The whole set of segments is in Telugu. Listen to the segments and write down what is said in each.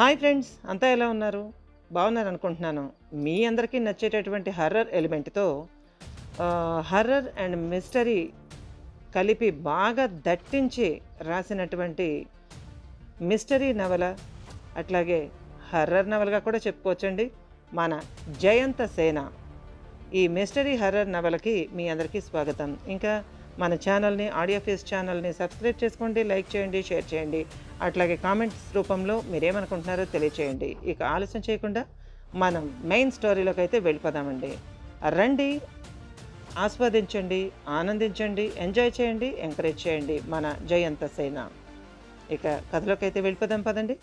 హాయ్ ఫ్రెండ్స్, అంతా ఎలా ఉన్నారు? బాగున్నారు అనుకుంటున్నాను. మీ అందరికీ నచ్చేటటువంటి హర్రర్ ఎలిమెంట్తో హర్రర్ అండ్ మిస్టరీ కలిపి బాగా దట్టించి రాసినటువంటి మిస్టరీ నవల, అట్లాగే హర్రర్ నవలగా కూడా చెప్పుకోవచ్చండి, మన జయంత సేన. ఈ మిస్టరీ హర్రర్ నవలకి మీ అందరికీ స్వాగతం. ఇంకా మన ఛానల్ని, ఆడియో ఫేస్ ఛానల్ని సబ్స్క్రైబ్ చేసుకోండి, లైక్ చేయండి, షేర్ చేయండి. అట్లాగే కామెంట్స్ రూపంలో మీరేమనుకుంటున్నారో తెలియచేయండి. ఇక ఆలస్యం చేయకుండా మనం మెయిన్ స్టోరీలోకి అయితే వెళ్ళిపోదామండి. రండి, ఆస్వాదించండి, ఆనందించండి, ఎంజాయ్ చేయండి, ఎంకరేజ్ చేయండి మన జయంత సేన. ఇక కథలోకి అయితే వెళ్ళిపోదాం పదండి.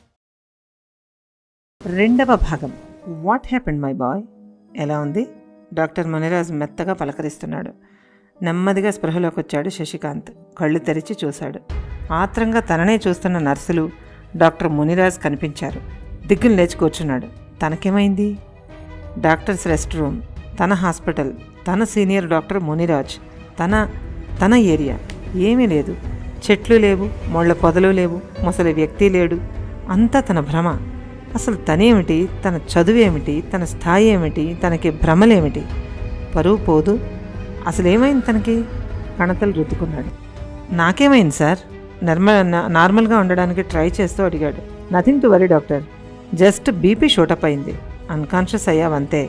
రెండవ భాగం, వాట్ హ్యాపెండ్ మై బాయ్. ఎలా ఉంది? డాక్టర్ మునిరాజ్ మెత్తగా పలకరిస్తున్నాడు. నెమ్మదిగా స్పృహలోకి వచ్చాడు శశికాంత్. కళ్ళు తెరిచి చూశాడు. ఆత్రంగా తననే చూస్తున్న నర్సులు, డాక్టర్ మునిరాజ్ కనిపించారు. దిగ్గులు లేచి కూర్చున్నాడు. తనకేమైంది? డాక్టర్స్ రెస్ట్ రూమ్, తన హాస్పిటల్, తన సీనియర్ డాక్టర్ మునిరాజ్, తన ఏరియా. ఏమీ లేదు. చెట్లు లేవు, ముళ్ళ పొదలు లేవు, ముసలి వ్యక్తి లేడు. అంతా తన భ్రమ. అసలు తనేమిటి, తన చదువేమిటి, తన స్థాయి ఏమిటి, తనకి భ్రమలేమిటి? పరువు పోదు. అసలు ఏమైంది తనకి? కణతలు రుద్దుకున్నాడు. నాకేమైంది సార్? నార్మల్గా ఉండడానికి ట్రై చేస్తూ అడిగాడు. Nothing to worry doctor, just BP shoot up అయింది, అన్కాన్షియస్ అయ్యావంతే.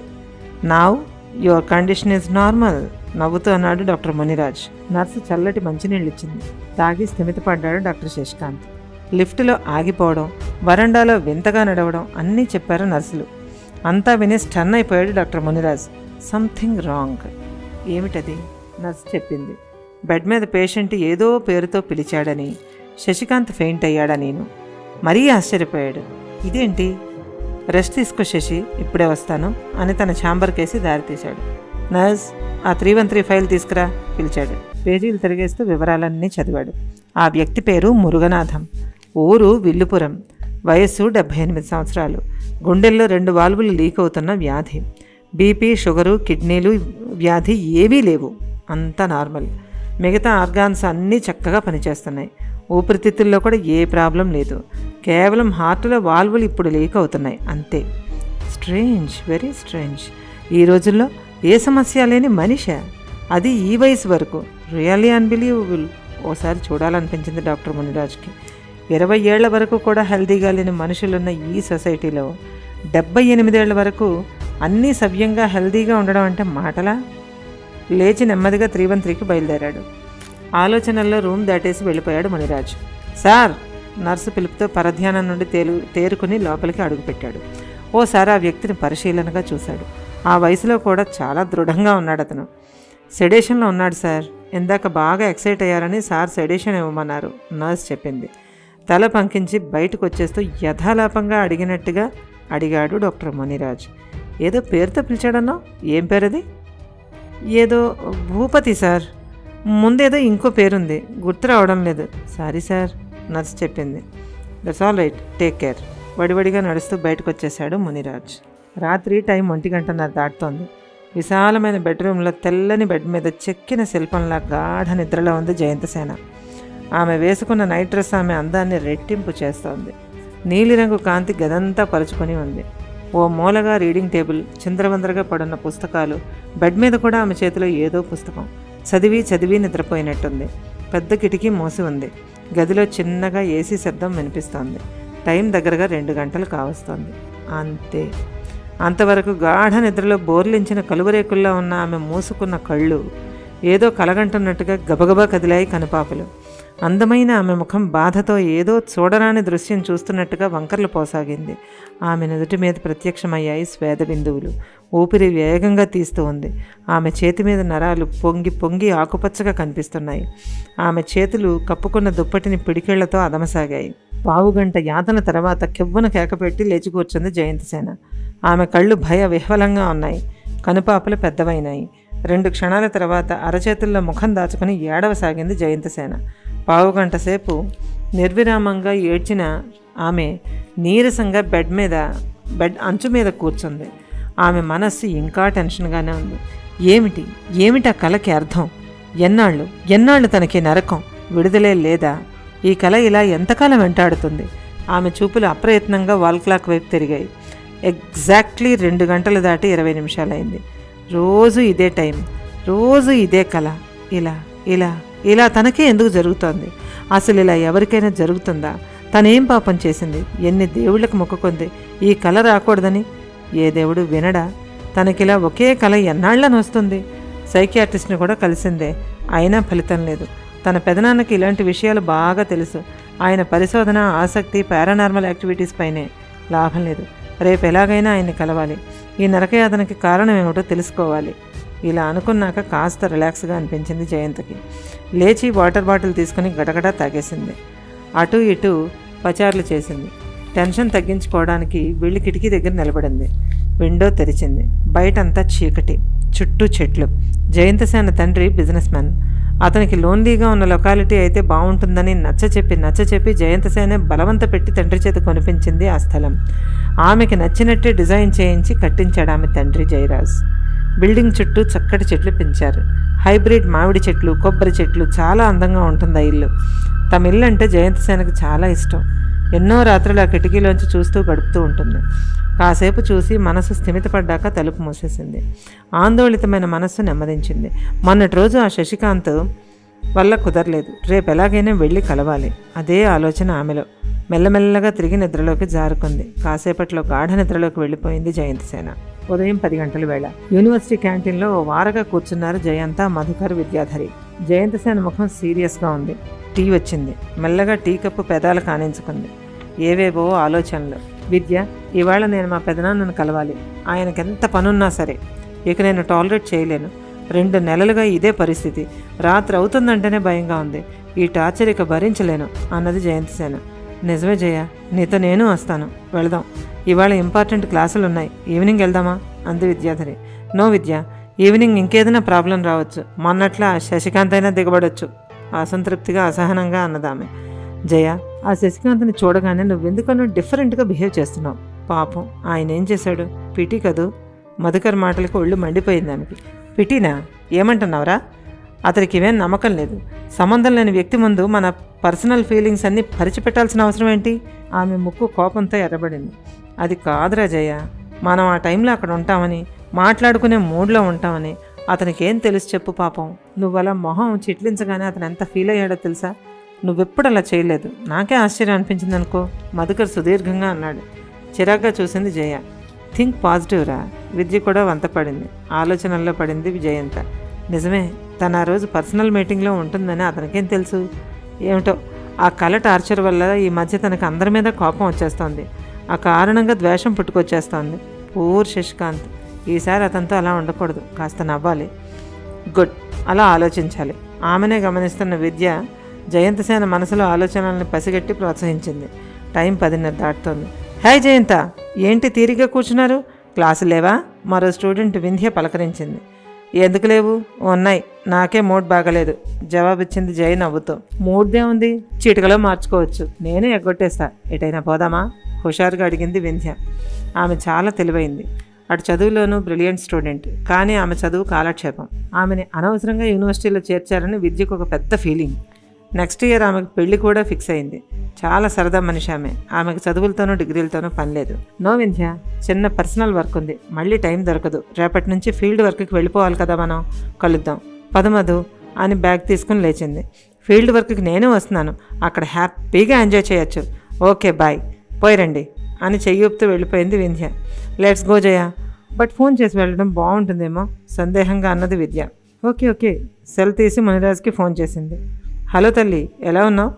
Now your condition is normal, నవ్వుతూ అన్నాడు డాక్టర్ మునిరాజ్. నర్సు చల్లటి మంచినీళ్ళు ఇచ్చింది. తాగి స్థిమితపడ్డాడు డాక్టర్ శశికాంత్. లిఫ్టులో ఆగిపోవడం, వరండాలో వింతగా నడవడం అన్నీ చెప్పారు నర్సులు. అంతా విని స్టన్ అయిపోయాడు డాక్టర్ మునిరాజ్. Something wrong. ఏమిటది? నర్సు చెప్పింది. బెడ్ మీద పేషెంట్ ఏదో పేరుతో పిలిచాడని, శశికాంత్ ఫెయింట్ అయ్యాడా నేను. మరీ ఆశ్చర్యపోయాడు. ఇదేంటి? రెస్ట్ తీసుకో శశి, ఇప్పుడే వస్తాను అని తన ఛాంబర్కేసి దారితీశాడు. నర్స్, ఆ 313 ఫైల్ తీసుకురా పిలిచాడు. పేజీలు తిరిగేస్తూ వివరాలన్నీ చదివాడు. ఆ వ్యక్తి పేరు మురుగనాథం, ఊరు విల్లుపురం, వయస్సు 78 సంవత్సరాలు, గుండెల్లో 2 వాల్వులు లీక్ అవుతున్న వ్యాధి, బీపీ, షుగరు, కిడ్నీలు వ్యాధి ఏవీ లేవు, అంతా నార్మల్. మిగతా ఆర్గాన్స్ అన్నీ చక్కగా పనిచేస్తున్నాయి. ఊపిరితిత్తుల్లో కూడా ఏ ప్రాబ్లం లేదు. కేవలం హార్ట్లో వాల్వులు ఇప్పుడు లీక్ అవుతున్నాయి అంతే. Strange, very strange. ఈ రోజుల్లో ఏ సమస్య లేని మనిషి, అది ఈ వయసు వరకు. Really unbelievable. ఓసారి చూడాలనిపించింది డాక్టర్ మునిరాజ్కి. 20 ఏళ్ల వరకు కూడా హెల్తీగా లేని మనుషులున్న ఈ సొసైటీలో 78 ఏళ్ల వరకు అన్నీ సవ్యంగా హెల్తీగా ఉండడం అంటే మాటలా? లేచి నెమ్మదిగా 313కి బయలుదేరాడు. ఆలోచనల్లో రూమ్ దాటేసి వెళ్ళిపోయాడు మునిరాజ్. సార్, నర్సు పిలుపుతో పరధ్యానం నుండి తేరుకుని లోపలికి అడుగుపెట్టాడు. ఓసారి ఆ వ్యక్తిని పరిశీలనగా చూశాడు. ఆ వయసులో కూడా చాలా దృఢంగా ఉన్నాడు అతను. సెడేషన్లో ఉన్నాడు సార్. ఇందాక బాగా ఎక్సైట్ అయ్యారని సార్ సెడేషన్ ఇవ్వమన్నారు, నర్స్ చెప్పింది. తల పంకించి బయటకు వచ్చేస్తూ యథాలాపంగా అడిగినట్టుగా అడిగాడు డాక్టర్ మునిరాజ్. ఏదో పేరుతో పిలిచాడన్నా, ఏం పేరది? ఏదో భూపతి సార్. ముందేదో ఇంకో పేరుంది, గుర్తు రావడం లేదు. సారీ సార్, నర్స్ చెప్పింది. That's all right, take care. వడివడిగా నడుస్తూ బయటకు వచ్చేశాడు మునిరాజ్. రాత్రి టైం 1:30 దాటుతోంది. విశాలమైన బెడ్రూమ్లో తెల్లని బెడ్ మీద చెక్కిన శిల్పంలా గాఢ నిద్రలో ఉంది జయంతసేన. ఆమె వేసుకున్న నైట్ డ్రెస్ ఆమె అందాన్ని రెట్టింపు చేస్తోంది. నీలిరంగు కాంతి గదంతా పరుచుకొని ఉంది. ఓ మూలగా రీడింగ్ టేబుల్, చిందరవందరగా పడున్న పుస్తకాలు, బెడ్ మీద కూడా ఆమె చేతిలో ఏదో పుస్తకం. చదివి నిద్రపోయినట్టుంది. పెద్ద కిటికీ మూసి ఉంది. గదిలో చిన్నగా ఏసీ శబ్దం వినిపిస్తోంది. టైం దగ్గరగా 2 గంటలు కావస్తోంది. అంతే. అంతవరకు గాఢ నిద్రలో బోర్లించిన కలువరేకుల్లో ఉన్న ఆమె మూసుకున్న కళ్ళు ఏదో కలగంటున్నట్టుగా గబగబా కదిలాయి కనుపాపలు. అందమైన ఆమె ముఖం బాధతో ఏదో చూడరాని దృశ్యం చూస్తున్నట్టుగా వంకర్లు పోసాగింది. ఆమె నుదుటి మీద ప్రత్యక్షమయ్యాయి స్వేద బిందువులు. ఊపిరి వేగంగా తీస్తూ ఉంది. ఆమె చేతి మీద నరాలు పొంగి పొంగి ఆకుపచ్చగా కనిపిస్తున్నాయి. ఆమె చేతులు కప్పుకున్న దుప్పటిని పిడికిళ్లతో అదమసాగాయి. పావుగంట యాతన తర్వాత కెవ్వున కేకపెట్టి లేచి కూర్చుంది జయంతసేన. ఆమె కళ్ళు భయ విహ్వలంగా ఉన్నాయి. కనుపాపలు పెద్దవైనాయి. 2 క్షణాల తర్వాత అరచేతుల్లో ముఖం దాచుకుని ఏడవసాగింది జయంతసేన. పావుగంట సేపు నిర్విరామంగా ఏడ్చిన ఆమె నీరసంగా బెడ్ అంచు మీద కూర్చుంది. ఆమె మనస్సు ఇంకా టెన్షన్గానే ఉంది. ఏమిటి ఆ కలకి అర్థం? ఎన్నాళ్ళు తనకి నరకం? విడుదలే లేదా? ఈ కళ ఇలా ఎంతకాలం వెంటాడుతుంది? ఆమె చూపులు అప్రయత్నంగా వాల్ క్లాక్ వైపు తిరిగాయి. ఎగ్జాక్ట్లీ 2 గంటలు దాటి 20 నిమిషాలైంది. రోజు ఇదే టైం, రోజు ఇదే కళ. ఇలా ఇలా ఇలా తనకే ఎందుకు జరుగుతోంది? అసలు ఇలా ఎవరికైనా జరుగుతుందా? తనేం పాపం చేసింది? ఎన్ని దేవుళ్ళకు మొక్కుకుంది ఈ కళ రాకూడదని? ఏ దేవుడు వినడా? తనకిలా ఒకే కళ ఎన్నాళ్ళని వస్తుంది? సైకియాట్రిస్ట్ని కూడా కలిసిందే, అయినా ఫలితం లేదు. తన పెదనాన్నకి ఇలాంటి విషయాలు బాగా తెలుసు. ఆయన పరిశోధన ఆసక్తి పారానార్మల్ యాక్టివిటీస్ పైనే. లాభం లేదు. రేపు ఎలాగైనా ఆయన్ని కలవాలి. ఈ నరకయాతనకి కారణం ఏమిటో తెలుసుకోవాలి. ఇలా అనుకున్నాక కాస్త రిలాక్స్గా అనిపించింది జయంత్కి. లేచి వాటర్ బాటిల్ తీసుకుని గడగడా తాగేసింది. అటు ఇటు పచార్లు చేసింది. టెన్షన్ తగ్గించుకోవడానికి వెళ్ళి కిటికీ దగ్గర నిలబడింది. విండో తెరిచింది. బయటంతా చీకటి, చుట్టూ చెట్లు. జయంతసేన తండ్రి బిజినెస్ మ్యాన్. అతనికి లోన్లీగా ఉన్న లొకాలిటీ అయితే బాగుంటుందని నచ్చచెప్పి జయంతసేనే బలవంత పెట్టి తండ్రి చేత కొనిపించింది ఆ స్థలం. ఆమెకి నచ్చినట్టే డిజైన్ చేయించి కట్టించాడు ఆమె తండ్రి జయరాజ్. బిల్డింగ్ చుట్టూ చక్కటి చెట్లు పెంచారు. హైబ్రిడ్ మామిడి చెట్లు, కొబ్బరి చెట్లు. చాలా అందంగా ఉంటుంది ఆ ఇల్లు. తమ ఇల్లు అంటే జయంతసేనకు చాలా ఇష్టం. ఎన్నో రాత్రులు ఆ కిటికీలోంచి చూస్తూ గడుపుతూ ఉంటుంది. కాసేపు చూసి మనసు స్థిమితపడ్డాక తలుపు మూసేసింది. ఆందోళితమైన మనస్సు నెమ్మదించింది. మొన్నటి రోజు ఆ శశికాంత్ వల్ల కుదరలేదు. రేపు ఎలాగైనా వెళ్ళి కలవాలి. అదే ఆలోచన ఆమెలో. మెల్లమెల్లగా తిరిగి నిద్రలోకి జారుకుంది. కాసేపట్లో గాఢ నిద్రలోకి వెళ్ళిపోయింది జయంతసేన. ఉదయం 10 గంటల వేళ యూనివర్సిటీ క్యాంటీన్లో ఓ వారగా కూర్చున్నారు జయంత, మధుకర్, విద్యాధరి. జయంతసేన ముఖం సీరియస్గా ఉంది. టీ వచ్చింది. మెల్లగా టీ కప్పు పెదాలు కానించుకుంది. ఏవేవో ఆలోచనలు. విద్య, ఇవాళ నేను మా పెదనాన్నను కలవాలి. ఆయనకెంత పనున్నా సరే ఇక నేను టాలరేట్ చేయలేను. 2 నెలలుగా ఇదే పరిస్థితి. రాత్రి అవుతుందంటేనే భయంగా ఉంది. ఈ టార్చర్ ఇక భరించలేను అన్నది జయంతసేన. నిజమే జయ, నీతో నేను వస్తాను, వెళదాం. ఇవాళ ఇంపార్టెంట్ క్లాసులు ఉన్నాయి, ఈవినింగ్ వెళ్దామా అంది విద్యాధరి. నో విద్య, ఈవినింగ్ ఇంకేదైనా ప్రాబ్లం రావచ్చు. మొన్నట్లా శశికాంత్ అయినా దిగబడొచ్చు అసంతృప్తిగా అసహనంగా అన్నదామె. జయ, ఆ శశికాంత్ని చూడగానే నువ్వెందుకనో డిఫరెంట్గా బిహేవ్ చేస్తున్నావు. పాపం ఆయన ఏం చేశాడు? పిటి కదూ. మధుకర్ మాటలకు ఒళ్ళు మండిపోయింది ఆమెకి. పిటీనా? ఏమంటున్నావురా? అతనికి ఇవేం నమ్మకం లేదు. సంబంధం లేని వ్యక్తి ముందు మన పర్సనల్ ఫీలింగ్స్ అన్నీ పరిచిపెట్టాల్సిన అవసరం ఏంటి? ఆమె ముక్కు కోపంతో ఎర్రబడింది. అది కాదురా జయ, మనం ఆ టైంలో అక్కడ ఉంటామని, మాట్లాడుకునే మూడ్లో ఉంటామని అతనికి ఏం తెలుసు చెప్పు? పాపం నువ్వలా మొహం చిట్లించగానే అతను ఎంత ఫీల్ అయ్యాడో తెలుసా? నువ్వెప్పుడు అలా చేయలేదు. నాకే ఆశ్చర్యం అనిపించింది అనుకో, మధుకర్ సుదీర్ఘంగా అన్నాడు. చిరాగ్గా చూసింది జయ. థింక్ పాజిటివ్ రా. విద్య కూడా వంతపడింది. ఆలోచనల్లో పడింది జయంత. నిజమే, తను ఆ రోజు పర్సనల్ మీటింగ్లో ఉంటుందని అతనికేం తెలుసు? ఏమిటో ఆ కళ టార్చర్ వల్ల ఈ మధ్య తనకు అందరి మీద కోపం వచ్చేస్తోంది. ఆ కారణంగా ద్వేషం పుట్టుకొచ్చేస్తోంది. పూర్ శశికాంత్. ఈసారి అతనితో అలా ఉండకూడదు. కాస్త నవ్వాలి. గుడ్, అలా ఆలోచించాలి. ఆమెనే గమనిస్తున్న విద్య జయంతసేన మనసులో ఆలోచనల్ని పసిగట్టి ప్రోత్సహించింది. టైం 10:30 దాటుతోంది. హాయ్ జయంత, ఏంటి తీరిగ్గా కూర్చున్నారు? క్లాసు లేవా? మరో స్టూడెంట్ వింధ్య పలకరించింది. ఎందుకు లేవు? ఉన్నాయి, నాకే మూడ్ బాగలేదు జవాబిచ్చింది జయ నవ్వుతో. మూడ్దే ఉంది, చీటికలో మార్చుకోవచ్చు. నేనే ఎగ్గొట్టేస్తా. ఎటైనా పోదామా? హుషారుగా అడిగింది వింధ్య. ఆమె చాలా తెలివైంది. అటు చదువులోనూ బ్రిలియంట్ స్టూడెంట్. కానీ ఆమె చదువు కాలక్షేపం. ఆమెని అనవసరంగా యూనివర్సిటీలో చేర్చారని విద్యకు ఒక పెద్ద ఫీలింగ్. నెక్స్ట్ ఇయర్ ఆమెకు పెళ్లి కూడా ఫిక్స్ అయింది. చాలా సరదా మనిషి ఆమె. ఆమెకు చదువులతోనూ డిగ్రీలతోనూ పని లేదు. నో వింధ్య, చిన్న పర్సనల్ వర్క్ ఉంది, మళ్ళీ టైం దొరకదు. రేపటి నుంచి ఫీల్డ్ వర్క్కి వెళ్ళిపోవాలి కదా మనం. కలుద్దాం పదమధు అని బ్యాగ్ తీసుకుని లేచింది. ఫీల్డ్ వర్క్కి నేను వస్తున్నాను, అక్కడ హ్యాపీగా ఎంజాయ్ చేయొచ్చు. ఓకే బాయ్, పోయిరండి అని చెయ్యూపుతూ వెళ్ళిపోయింది Vindhya. Let's go Jaya. But phone చేసి వెళ్ళడం బాగుంటుందేమో సందేహంగా అన్నది విద్య. Okay okay. సెల్ తీసి మునిరాజ్కి ఫోన్ చేసింది. హలో తల్లి, ఎలా ఉన్నావు?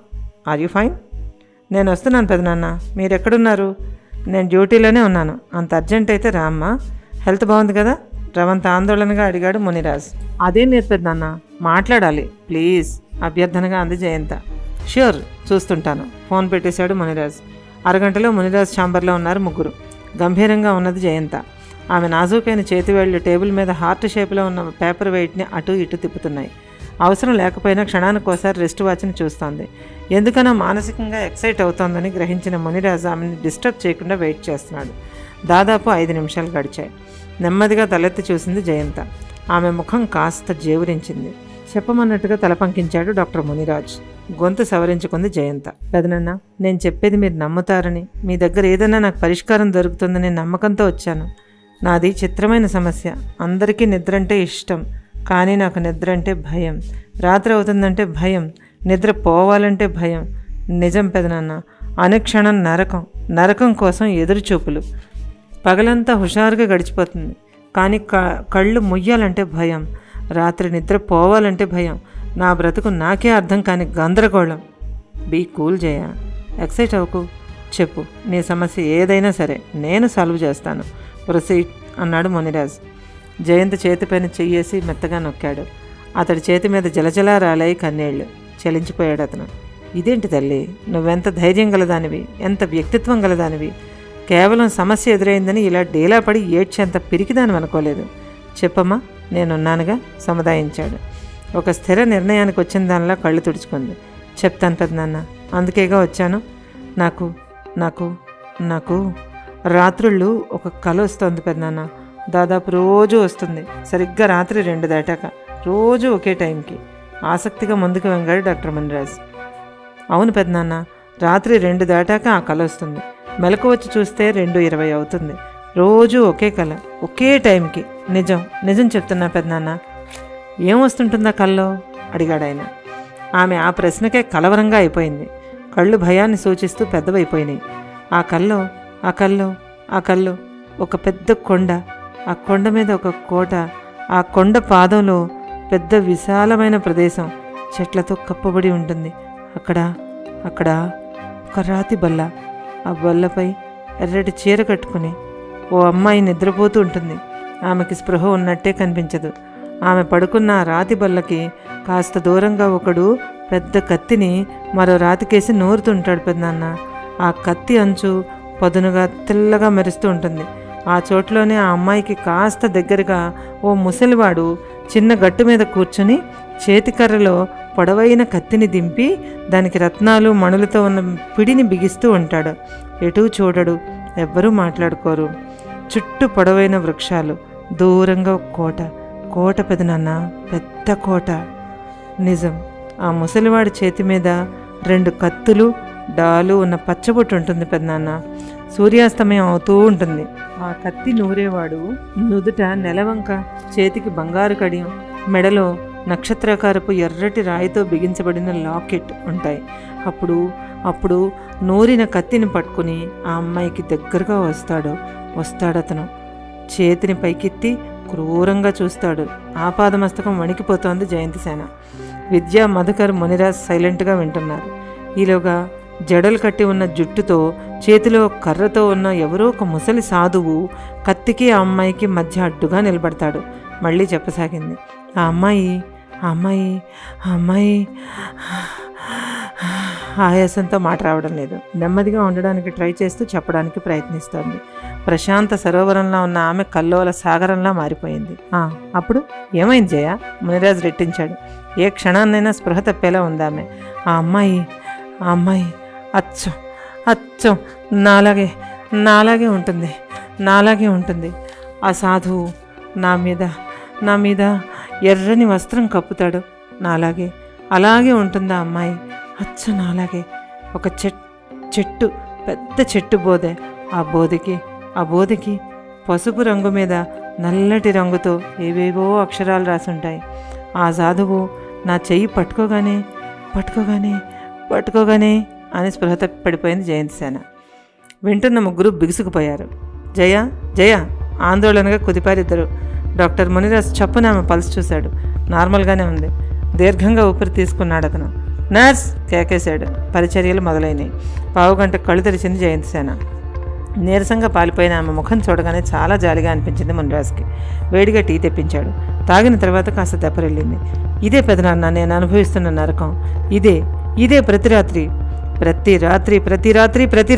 Are you fine? నేను వస్తున్నాను పెదనాన్న. మీరు ఎక్కడున్నారు? నేను డ్యూటీలోనే ఉన్నాను. అంత అర్జెంట్ అయితే రామ్మా. హెల్త్ బాగుంది కదా? రవంత ఆందోళనగా అడిగాడు మునిరాజ్. అదేం లేదు పెదనాన్న, మాట్లాడాలి ప్లీజ్ అభ్యర్థనగా అంది జయంత. ష్యూర్, చూస్తుంటాను. ఫోన్ పెట్టేశాడు మునిరాజ్. అరగంటలో మునిరాజ్ ఛాంబర్లో ఉన్నారు ముగ్గురు. గంభీరంగా ఉన్నది జయంత. ఆమె నాజూకైన చేతివేళ్లు టేబుల్ మీద హార్ట్ షేప్లో ఉన్న పేపర్ వెయిట్ని అటు ఇటు తిప్పుతున్నాయి. అవసరం లేకపోయినా క్షణానికోసారి రెస్ట్ వాచ్ని చూస్తోంది. ఎందుకనో మానసికంగా ఎక్సైట్ అవుతోందని గ్రహించిన మునిరాజు ఆమెను డిస్టర్బ్ చేయకుండా వెయిట్ చేస్తున్నాడు. దాదాపు 5 నిమిషాలు గడిచాయి. నెమ్మదిగా తలెత్తి చూసింది జయంత. ఆమె ముఖం కాస్త జేవురించింది. చెప్పమన్నట్టుగా తల పంకించాడు డాక్టర్ మునిరాజ్. గొంతు సవరించుకుంది జయంత. పెదనన్న, నేను చెప్పేది మీరు నమ్ముతారని, మీ దగ్గర ఏదైనా నాకు పరిష్కారం దొరుకుతుందని నమ్మకంతో వచ్చాను. నాది చిత్రమైన సమస్య. అందరికీ నిద్ర అంటే ఇష్టం, కానీ నాకు నిద్ర అంటే భయం. రాత్రి అవుతుందంటే భయం, నిద్ర పోవాలంటే భయం. నిజం పెదనన్న, అనుక్షణం నరకం, నరకం కోసం ఎదురుచూపులు. పగలంతా హుషారుగా గడిచిపోతుంది, కానీ కళ్ళు ముయ్యాలంటే భయం. రాత్రి నిద్ర పోవాలంటే భయం. నా బ్రతుకు నాకే అర్థం కాని గందరగోళం. బీ కూల్ జయ, ఎక్సైట్ అవ్వకు. చెప్పు, నీ సమస్య ఏదైనా సరే నేను సాల్వ్ చేస్తాను. ప్రొసీడ్ అన్నాడు మునిరాజ్. జయంత్ చేతిపైన చెయ్యేసి మెత్తగా నొక్కాడు. అతడి చేతి మీద జలజలా రాలాయి కన్నీళ్లు. చలించిపోయాడు అతను. ఇదేంటి తల్లి, నువ్వెంత ధైర్యం గలదానివి, ఎంత వ్యక్తిత్వం గలదానివి. కేవలం సమస్య ఎదురైందని ఇలా డేలా పడి ఏడ్చేంత పిరికిదాని అనుకోలేదు. చెప్పమ్మా, నేనున్నానుగా సముదాయించాడు. ఒక స్థిర నిర్ణయానికి వచ్చిన దానిలా కళ్ళు తుడుచుకుంది. చెప్తాను పెద్దనాన్న, అందుకేగా వచ్చాను. నాకు నాకు నాకు రాత్రుళ్ళు ఒక కల వస్తుంది పెద్దనాన్న. దాదాపు రోజు వస్తుంది, సరిగ్గా రాత్రి 2 దాటాక, రోజు ఒకే టైంకి. ఆసక్తిగా ముందుకు వంగాడు డాక్టర్ మునిరాజ్. అవును పెద్దనాన్న, రాత్రి 2 దాటాక ఆ కల వస్తుంది. మెలకు వచ్చి చూస్తే 2:20 అవుతుంది. రోజు ఒకే కళ, ఒకే టైంకి. నిజం నిజం చెప్తున్నా పెద్దనాన్న. ఏం వస్తుంటుందా కల్లో అడిగాడు ఆయన. ఆమె ఆ ప్రశ్నకే కలవరంగా అయిపోయింది. కళ్ళు భయాన్ని సూచిస్తూ పెద్దవైపోయినాయి. ఆ కల్లో ఒక పెద్ద కొండ, ఆ కొండ మీద ఒక కోట, ఆ కొండ పాదంలో పెద్ద విశాలమైన ప్రదేశం చెట్లతో కప్పబడి ఉంటుంది. అక్కడ ఒక రాతి బల్ల, ఆ బల్లపై ఎర్రటి చీర కట్టుకుని ఓ అమ్మాయి నిద్రపోతూ ఉంటుంది. ఆమెకి స్పృహ ఉన్నట్టే కనిపించదు. ఆమె పడుకున్న ఆ రాతి బల్లకి కాస్త దూరంగా ఒకడు పెద్ద కత్తిని మరో రాతికేసి నూరుతుంటాడు పెద్దనాన్న. ఆ కత్తి అంచు పదునుగా తెల్లగా మెరుస్తూ ఉంటుంది. ఆ చోట్లోనే ఆ అమ్మాయికి కాస్త దగ్గరగా ఓ ముసలివాడు చిన్న గట్టు మీద కూర్చుని చేతికర్రలో పొడవైన కత్తిని దింపి దానికి రత్నాలు మణులతో ఉన్న పిడిని బిగిస్తూ ఉంటాడు. ఎటూ చూడడు, ఎవ్వరూ మాట్లాడుకోరు. చుట్టూ పొడవైన వృక్షాలు, దూరంగా కోట పెదనాన్న, పెద్ద కోట. నిజం, ఆ ముసలివాడి చేతి మీద 2 కత్తులు, డాలు ఉన్న పచ్చబొట్టు ఉంటుంది పెదనాన్న. సూర్యాస్తమయం అవుతూ ఉంటుంది. ఆ కత్తి నూరేవాడు నుదుట నెలవంక, చేతికి బంగారు కడియం, మెడలో నక్షత్రాకారపు ఎర్రటి రాయితో బిగించబడిన లాకెట్ ఉంటాయి. అప్పుడు నూరిన కత్తిని పట్టుకుని ఆ అమ్మాయికి దగ్గరగా వస్తాడతను. చేతిని పైకెత్తి క్రూరంగా చూస్తాడు. ఆపాదమస్తకం వణికిపోతోంది జయంతిసేన. విద్య, మధుకర్, మునిరాజ్ సైలెంట్గా వింటున్నారు. ఈలోగా జడలు కట్టి ఉన్న జుట్టుతో, చేతిలో కర్రతో ఉన్న ఎవరో ఒక ముసలి సాధువు కత్తికి ఆ అమ్మాయికి మధ్య అడ్డుగా నిలబడతాడు. మళ్ళీ చెప్పసాగింది. ఆ అమ్మాయి ఆయాసంతో మాట రావడం లేదు. నెమ్మదిగా ఉండడానికి ట్రై చేస్తూ చెప్పడానికి ప్రయత్నిస్తోంది. ప్రశాంత సరోవరంలో ఉన్న ఆమె కల్లోల సాగరంలా మారిపోయింది. అప్పుడు ఏమైంది జయ? మునిరాజ్ రెట్టించాడు. ఏ క్షణాన్నైనా స్పృహ తప్పేలా ఉందామె. ఆ అమ్మాయి అచ్చం నాలాగే ఉంటుంది. ఆ సాధువు నా మీద ఎర్రని వస్త్రం కప్పుతాడు. అలాగే ఉంటుంది ఆ అమ్మాయి, అచ్చం నాలాగే. ఒక చెట్టు, పెద్ద చెట్టు బోధె. ఆ బోధకి పసుపు రంగు మీద నల్లటి రంగుతో ఏవేవో అక్షరాలు రాసుంటాయి. ఆ సాధువు నా చెయ్యి పట్టుకోగానే అని స్పృహ పడిపోయింది జయంతిసేన. వింటున్న ముగ్గురు బిగుసుకుపోయారు. జయ ఆందోళనగా కుదిపారిద్దరు. డాక్టర్ మునిరాజ్ చప్పున ఆమె పల్స్ చూశాడు. నార్మల్గానే ఉంది. దీర్ఘంగా ఊపిరి తీసుకున్నాడు అతను. నర్స్ కేకేశాడు. పరిచర్యలు మొదలైనవి. పావుగంట కళ్ళు తెరిచింది జయంతిసేన. నీరసంగా పాలిపోయిన ఆమె ముఖం చూడగానే చాలా జాలిగా అనిపించింది మునిరాజ్కి. వేడిగా టీ తెప్పించాడు. తాగిన తర్వాత కాస్త దెబ్బరెళ్ళింది. ఇదే పెదనాన్న నేను అనుభవిస్తున్న నరకం. ఇదే ప్రతి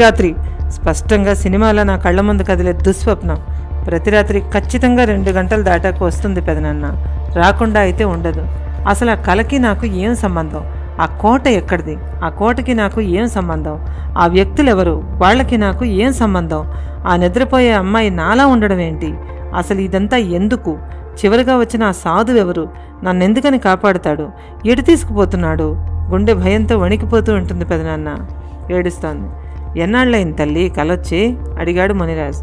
రాత్రి స్పష్టంగా సినిమాలో నా కళ్ళ ముందు కదిలే దుస్వప్నం. ప్రతి రాత్రి ఖచ్చితంగా 2 గంటలు దాటాక వస్తుంది పెదనాన్న. రాకుండా అయితే ఉండదు. అసలు ఆ కళకి నాకు ఏం సంబంధం? ఆ కోట ఎక్కడిది? ఆ కోటకి నాకు ఏం సంబంధం? ఆ వ్యక్తులెవరు? వాళ్ళకి నాకు ఏం సంబంధం? ఆ నిద్రపోయే అమ్మాయి నాలా ఉండడం ఏంటి? అసలు ఇదంతా ఎందుకు? చివరిగా వచ్చిన ఆ సాధువు ఎవరు? నన్నెందుకని కాపాడుతాడు? ఎటు తీసుకుపోతున్నాడు? గుండె భయంతో వణికిపోతూ ఉంటుంది పెదనాన్న. ఏడుస్తోంది. ఎన్నాళ్ళైంది తల్లి కలొచ్చి? అడిగాడు మునిరాజ్.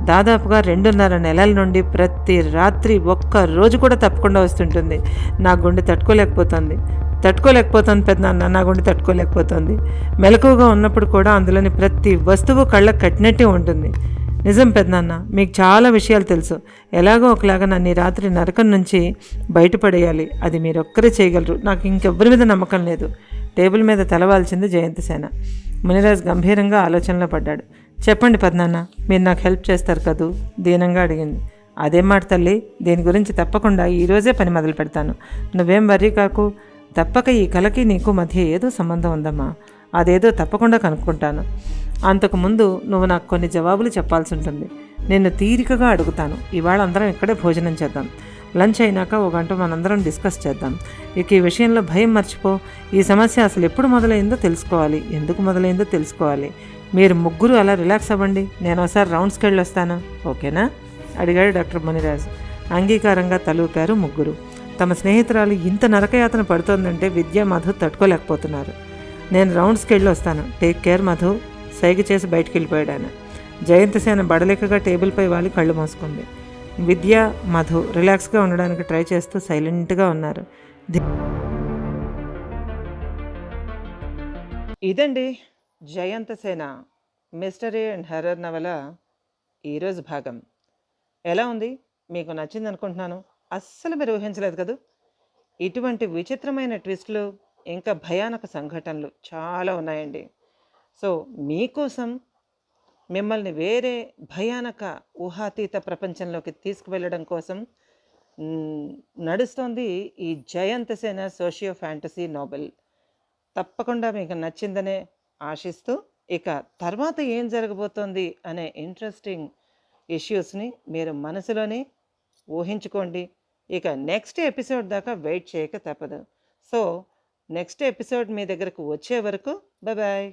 దాదాపుగా 2.5 నెలల నుండి ప్రతి రాత్రి ఒక్క రోజు కూడా తప్పకుండా వస్తుంటుంది. నా గుండె తట్టుకోలేకపోతుంది పెదనాన్న, నా గుండె తట్టుకోలేకపోతుంది. మెలకువగా ఉన్నప్పుడు కూడా అందులోని ప్రతి వస్తువు కళ్ళకు కట్టినట్టే ఉంటుంది. నిజం పెదనాన్న, మీకు చాలా విషయాలు తెలుసు. ఎలాగో ఒకలాగా నన్ను ఈ రాత్రి నరకం నుంచి బయటపడేయాలి. అది మీరొక్కరే చేయగలరు. నాకు ఇంకెవ్వరి మీద నమ్మకం లేదు. టేబుల్ మీద తలవాల్చింది జయంతిసేన. మునిరాజ్ గంభీరంగా ఆలోచనలో పడ్డాడు. చెప్పండి పెదనాన్న, మీరు నాకు హెల్ప్ చేస్తారు కదూ? దీనంగా అడిగింది. అదేం మాట తల్లి, దీని గురించి తప్పకుండా ఈరోజే పని మొదలు పెడతాను. నువ్వేం వర్రీ కాకు. తప్పక ఈ కళకి నీకు మధ్య ఏదో సంబంధం ఉందమ్మా. అదేదో తప్పకుండా కనుక్కుంటాను. అంతకుముందు నువ్వు నాకు కొన్ని జవాబులు చెప్పాల్సి ఉంటుంది. నిన్ను తీరికగా అడుగుతాను. ఇవాళ అందరం ఇక్కడే భోజనం చేద్దాం. లంచ్ అయినాక 1 గంట మనందరం డిస్కస్ చేద్దాం. ఇక ఈ విషయంలో భయం మర్చిపో. ఈ సమస్య అసలు ఎప్పుడు మొదలైందో తెలుసుకోవాలి, ఎందుకు మొదలైందో తెలుసుకోవాలి. మీరు ముగ్గురు అలా రిలాక్స్ అవ్వండి. నేను ఒకసారి రౌండ్స్కి వెళ్ళి వస్తాను, ఓకేనా? అడిగాడు డాక్టర్ మునిరాజ్. అంగీకారంగా తలూపారు ముగ్గురు. తమ స్నేహితురాలు ఇంత నరకయాతన పడుతోందంటే విద్య, మధు తట్టుకోలేకపోతున్నారు. నేను రౌండ్స్కి వెళ్ళి వస్తాను. Take care Madhu. సైగ చేసి బయటికి వెళ్ళిపోయాడు ఆయన. జయంతిసేన బడలేకగా టేబుల్పై వాలి కళ్ళు మూసుకుంది. విద్య, మధు రిలాక్స్గా ఉండడానికి ట్రై చేస్తూ సైలెంట్గా ఉన్నారు. ఇదండి జయంతిసేన మిస్టరీ అండ్ హర్రర్ నవల ఈరోజు భాగం. ఎలా ఉంది? మీకు నచ్చింది అనుకుంటున్నాను. అస్సలు మీరు ఊహించలేదు కదూ. ఇటువంటి విచిత్రమైన ట్విస్టులు ఇంకా భయానక సంఘటనలు చాలా ఉన్నాయండి. సో మీకోసం మిమ్మల్ని వేరే భయానక ఊహాతీత ప్రపంచంలోకి తీసుకువెళ్ళడం కోసం నడుస్తోంది ఈ జయంతిసేన సోషియో ఫ్యాంటసీ నోవెల్. తప్పకుండా మీకు నచ్చిందనే ఆశిస్తూ, ఇక తర్వాత ఏం జరగబోతోంది అనే ఇంట్రెస్టింగ్ ఇష్యూస్ని మీరు మనసులోనే ఊహించుకోండి. ఇక నెక్స్ట్ ఎపిసోడ్ దాకా వెయిట్ చేయక తప్పదు. సో నెక్స్ట్ ఎపిసోడ్ మీ దగ్గరకు వచ్చే వరకు బాయ్.